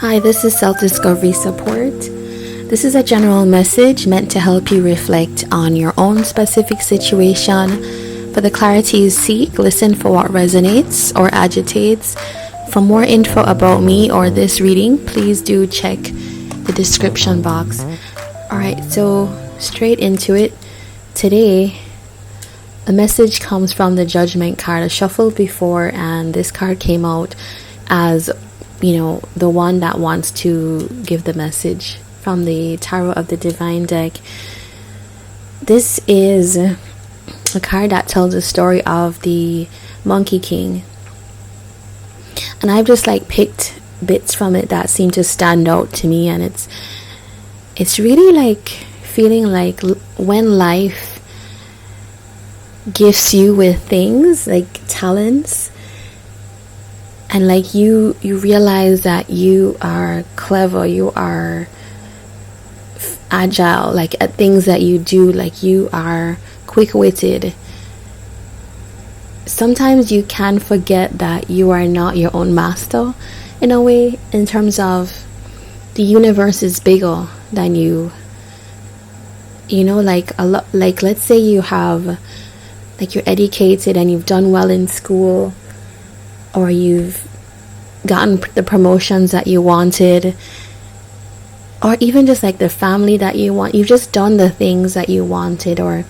Hi, this is Self Discovery Support. This is a general message meant to help you reflect on your own specific situation. For the clarity you seek, listen for what resonates or agitates. For more info about me or this reading, please do check the description box. Alright, so straight into it. Today, a message comes from the Judgment card. I shuffled before, and this card came out as the one that wants to give the message from the Tarot of the Divine deck. This is a card that tells the story of the Monkey King, and I've just picked bits from it that seem to stand out to me, and it's really feeling like when life gifts you with things like talents, and you realize that you are clever, you are agile, at things that you do, you are quick-witted. Sometimes you can forget that you are not your own master, in a way, in terms of the universe is bigger than you. Let's say you have, you're educated and you've done well in school, or you've gotten the promotions that you wanted, or even just the family that you want. You've just done the things that you wanted, or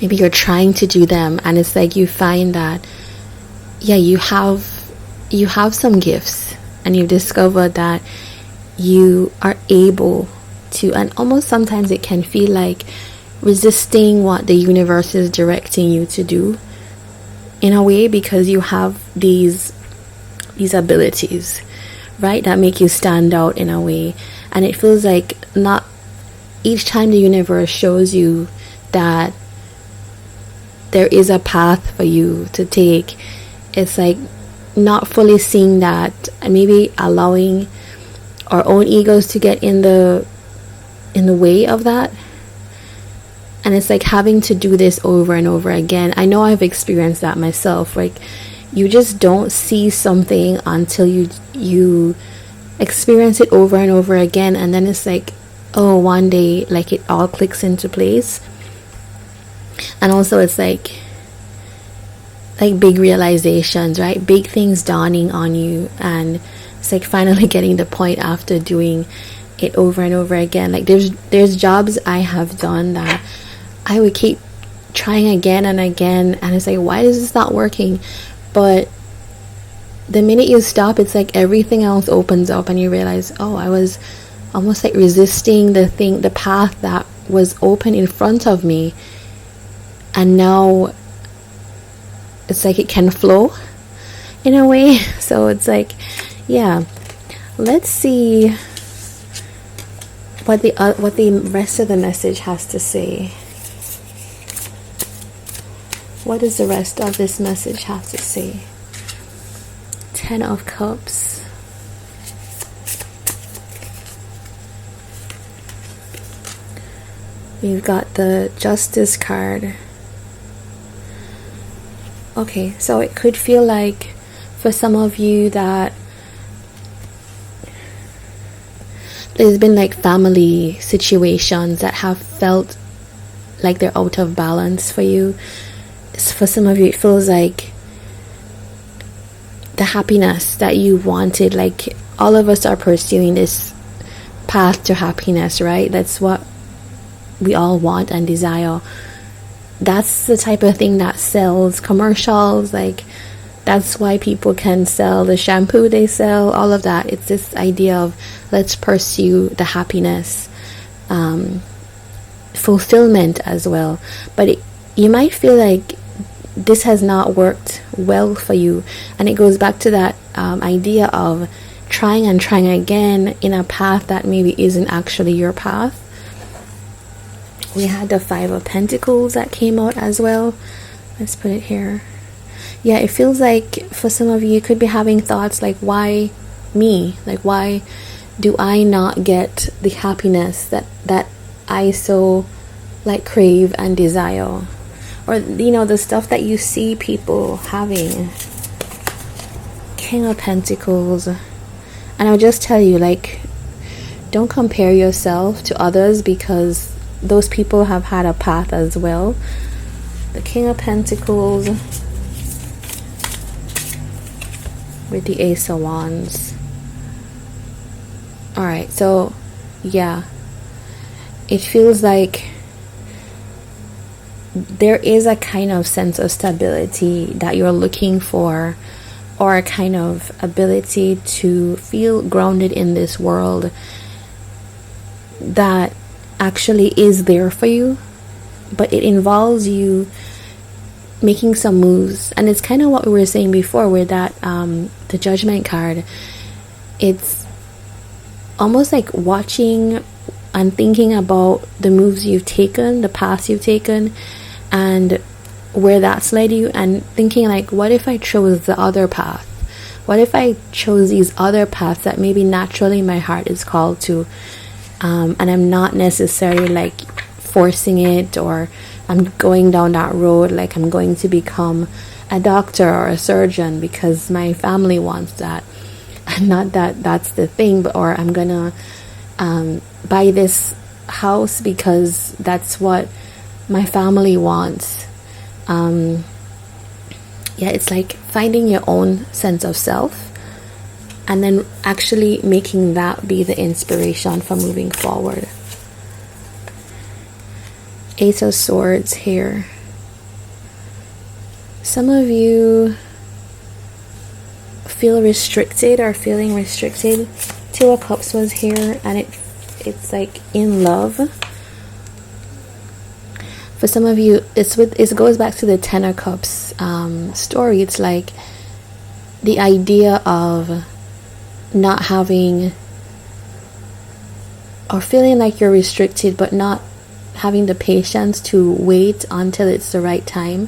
maybe you're trying to do them, and it's you find that you have some gifts, and you've discovered that you are able to, and almost sometimes it can feel like resisting what the universe is directing you to do, in a way, because you have these abilities, right, that make you stand out in a way. And it feels not each time the universe shows you that there is a path for you to take, it's not fully seeing that, and maybe allowing our own egos to get in the way of that. And it's having to do this over and over again. I know I've experienced that myself. You just don't see something until you experience it over and over again, and then it's one day it all clicks into place. And also it's big realizations, right? Big things dawning on you, and it's finally getting the point after doing it over and over again. There's jobs I have done that I would keep trying again and again, and it's why is this not working? But the minute you stop, it's everything else opens up, and you realize, oh, I was almost resisting the path that was open in front of me, and now it's it can flow in a way. So it's let's see what the rest of the message has to say. What does the rest of this message have to say? 10 of Cups. We've got the Justice card. Okay, so it could feel for some of you that there's been family situations that have felt they're out of balance for you. For some of you, it feels the happiness that you wanted. All of us are pursuing this path to happiness, right? That's what we all want and desire. That's the type of thing that sells commercials. That's why people can sell the shampoo they sell, all of that. It's this idea of let's pursue the happiness, fulfillment as well. But you might feel this has not worked well for you, and it goes back to that idea of trying and trying again in a path that maybe isn't actually your path. We had the 5 of Pentacles that came out as well. Let's put it here. Yeah, it feels for some of you, you could be having thoughts why me? Why do I not get the happiness that I so crave and desire? Or the stuff that you see people having. King of Pentacles, And I'll just tell you, like, don't compare yourself to others, because those people have had a path as well. The King of Pentacles with the Ace of Wands. Alright, so yeah, it feels like there is a kind of sense of stability that you're looking for, or a kind of ability to feel grounded in this world that actually is there for you, but it involves you making some moves. And it's kind of what we were saying before with that the Judgment card. It's almost like watching and thinking about the moves you've taken, the paths you've taken, and where that's led you, and thinking like, what if I chose the other path? What if I chose these other paths that maybe naturally my heart is called to, and I'm not necessarily like forcing it, or I'm going down that road like I'm going to become a doctor or a surgeon because my family wants that. And not that that's the thing, but, or I'm gonna buy this house because that's what my family wants. Yeah, it's like finding your own sense of self, and then actually making that be the inspiration for moving forward. Ace of Swords here. Some of you feel restricted, or feeling restricted. Two of Cups was here, and it's like in love. For some of you, it goes back to the Ten of Cups story. It's like the idea of not having, or feeling like you're restricted, but not having the patience to wait until it's the right time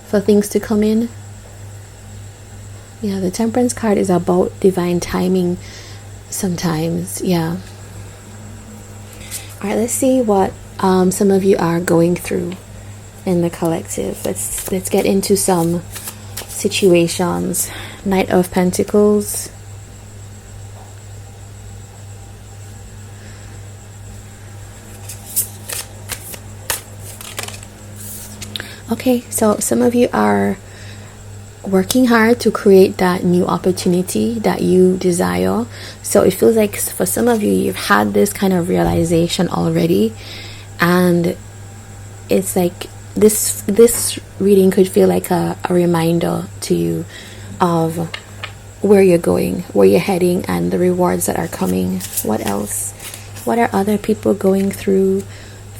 for things to come in. Yeah, the Temperance card is about divine timing sometimes. Yeah. Alright, let's see what some of you are going through in the collective. Let's get into some situations. Knight of Pentacles. Okay, so some of you are working hard to create that new opportunity that you desire. So it feels like for some of you, you've had this kind of realization already, and it's like this reading could feel like a reminder to you of where you're going, where you're heading, and the rewards that are coming. What else? What are other people going through?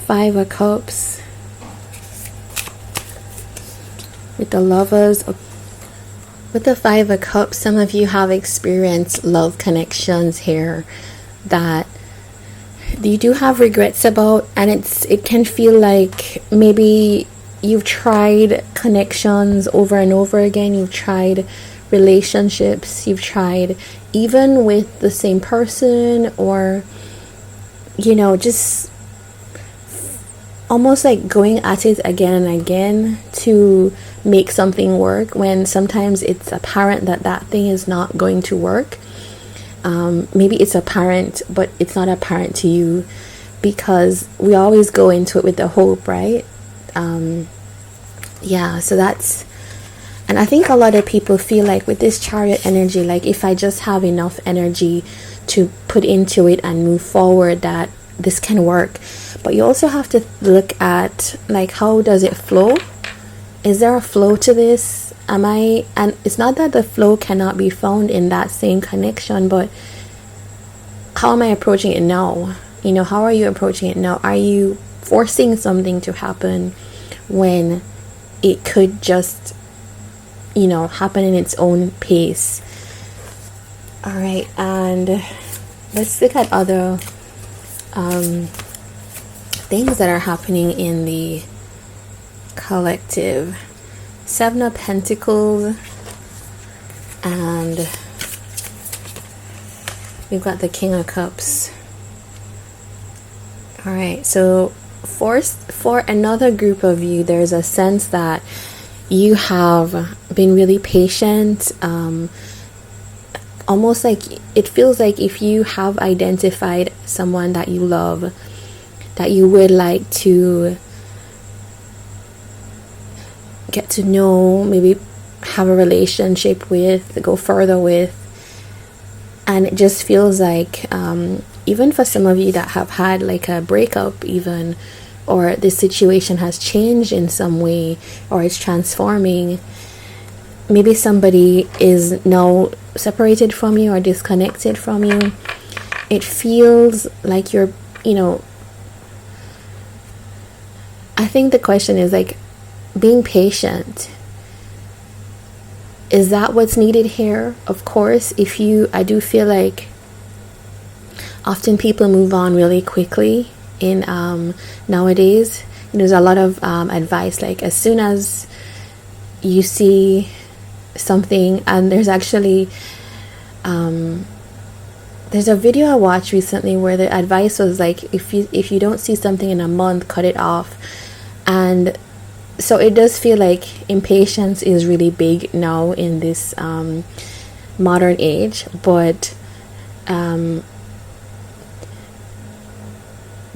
Five of Cups with the Lovers. With the Five of Cups, some of you have experienced love connections here that you do have regrets about, and it can feel like maybe you've tried connections over and over again. You've tried relationships, you've tried even with the same person, or just almost like going at it again and again to make something work, when sometimes it's apparent that that thing is not going to work. Maybe it's apparent, but it's not apparent to you, because we always go into it with the hope, right? Yeah, so that's, and I think a lot of people feel like with this Chariot energy, like if I just have enough energy to put into it and move forward, that this can work. But you also have to look at, like, how does it flow? Is there a flow to this? And it's not that the flow cannot be found in that same connection, but how am I approaching it now? How are you approaching it now? Are you forcing something to happen when it could just, happen in its own pace? All right, and let's look at other things that are happening in the collective. Seven of Pentacles, and we've got the King of Cups. All right, so for another group of you, there's a sense that you have been really patient, almost like it feels like if you have identified someone that you love, that you would like to get to know, maybe have a relationship with, go further with, and it just feels like even for some of you that have had like a breakup even, or this situation has changed in some way, or it's transforming, maybe somebody is now separated from you or disconnected from you. It feels like you're, I think the question is like being patient. Is that what's needed here? Of course, I do feel like often people move on really quickly in nowadays. There's a lot of advice, like as soon as you see something, and there's actually there's a video I watched recently where the advice was like, if you don't see something in a month, cut it off. And so it does feel like impatience is really big now in this modern age, but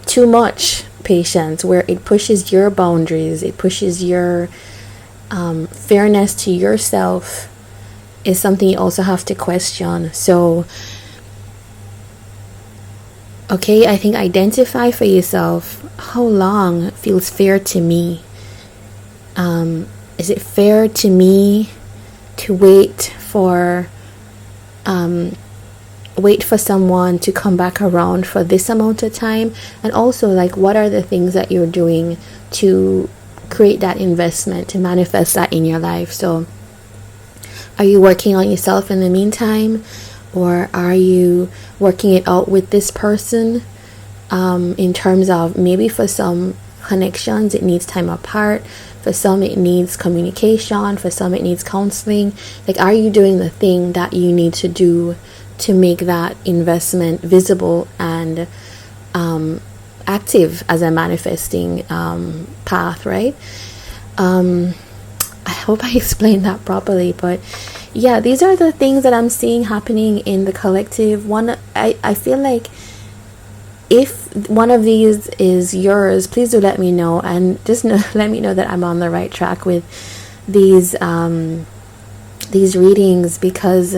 too much patience where it pushes your boundaries, it pushes your fairness to yourself, is something you also have to question. So okay, I think identify for yourself how long feels fair to me. Is it fair to me to wait for someone to come back around for this amount of time? And also, like, what are the things that you're doing to create that investment, to manifest that in your life? So are you working on yourself in the meantime, or are you working it out with this person? In terms of, maybe for some connections it needs time apart, for some it needs communication, for some it needs counseling. Like, are you doing the thing that you need to do to make that investment visible and active as a manifesting path, right? I hope I explained that properly, but yeah, these are the things that I'm seeing happening in the collective. I feel like if one of these is yours, please do let me know, and just let me know that I'm on the right track with these readings, because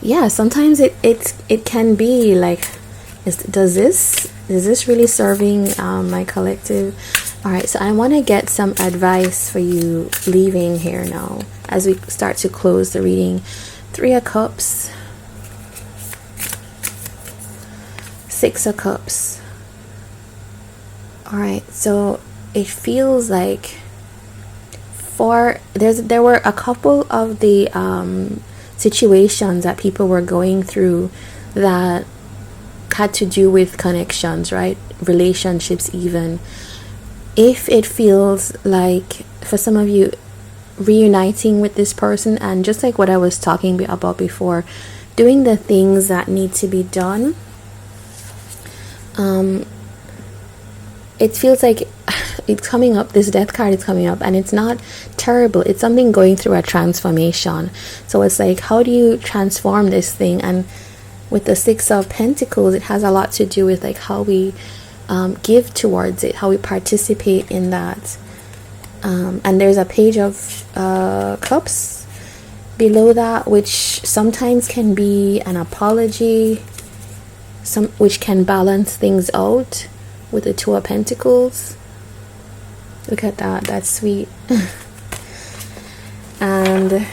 yeah, sometimes it can be like, is this really serving my collective? All right, so I want to get some advice for you leaving here now as we start to close the reading. 3 of Cups, 6 of Cups. All right, so it feels like there were a couple of the situations that people were going through that had to do with connections, right? Relationships even. If it feels like, for some of you, reuniting with this person, and just like what I was talking about before, doing the things that need to be done, it feels like it's coming up, this death card is coming up, and it's not terrible, it's something going through a transformation. So it's like, how do you transform this thing? And with the 6 of Pentacles, it has a lot to do with like how we give towards it, how we participate in that. And there's a Page of Cups below that, which sometimes can be an apology, which can balance things out with the 2 of Pentacles. Look at that, that's sweet. And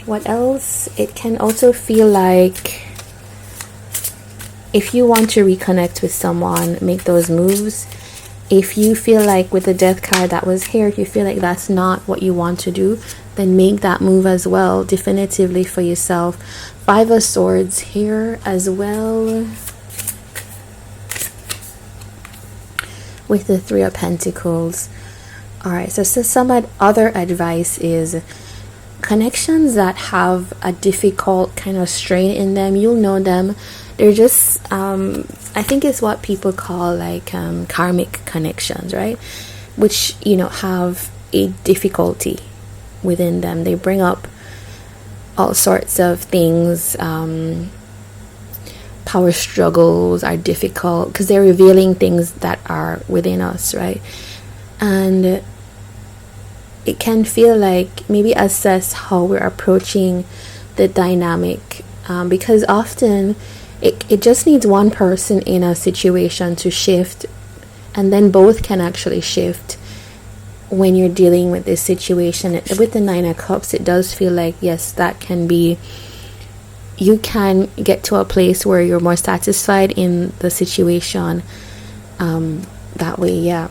what else? It can also feel like, if you want to reconnect with someone, make those moves. If you feel like, with the Death card that was here, if you feel like that's not what you want to do, then make that move as well, definitively for yourself. 5 of Swords here as well, with the 3 of Pentacles. All right, so some other advice is, connections that have a difficult kind of strain in them, you'll know them. They're just, I think it's what people call like karmic connections, right? Which, have a difficulty within them. They bring up all sorts of things. Power struggles are difficult because they're revealing things that are within us, right? And it can feel like, maybe assess how we're approaching the dynamic, because often it just needs one person in a situation to shift, and then both can actually shift when you're dealing with this situation. With the Nine of Cups, it does feel like, yes, that can be, you can get to a place where you're more satisfied in the situation, that way. Yeah,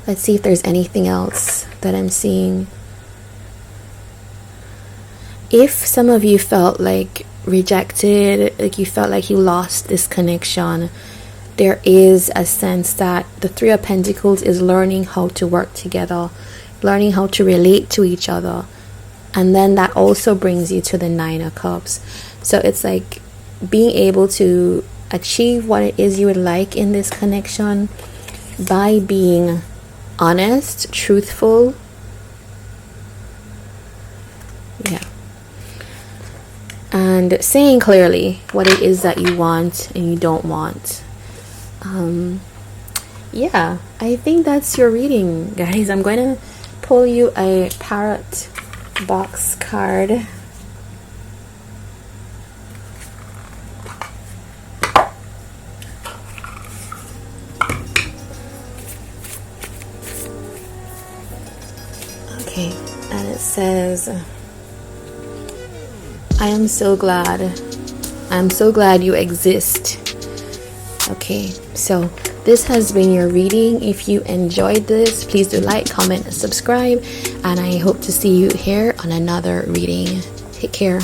let's see if there's anything else that I'm seeing. If some of you felt like rejected, like you felt like you lost this connection, there is a sense that the Three of Pentacles is learning how to work together, learning how to relate to each other. And then that also brings you to the Nine of Cups. So it's like being able to achieve what it is you would like in this connection by being honest, truthful. Yeah. And saying clearly what it is that you want and you don't want. Yeah, I think that's your reading, guys. I'm going to pull you a Parrot box card. Okay, and it says, I am so glad. I'm so glad you exist. Okay, so this has been your reading. If you enjoyed this, please do like, comment, and subscribe. And I hope to see you here on another reading. Take care.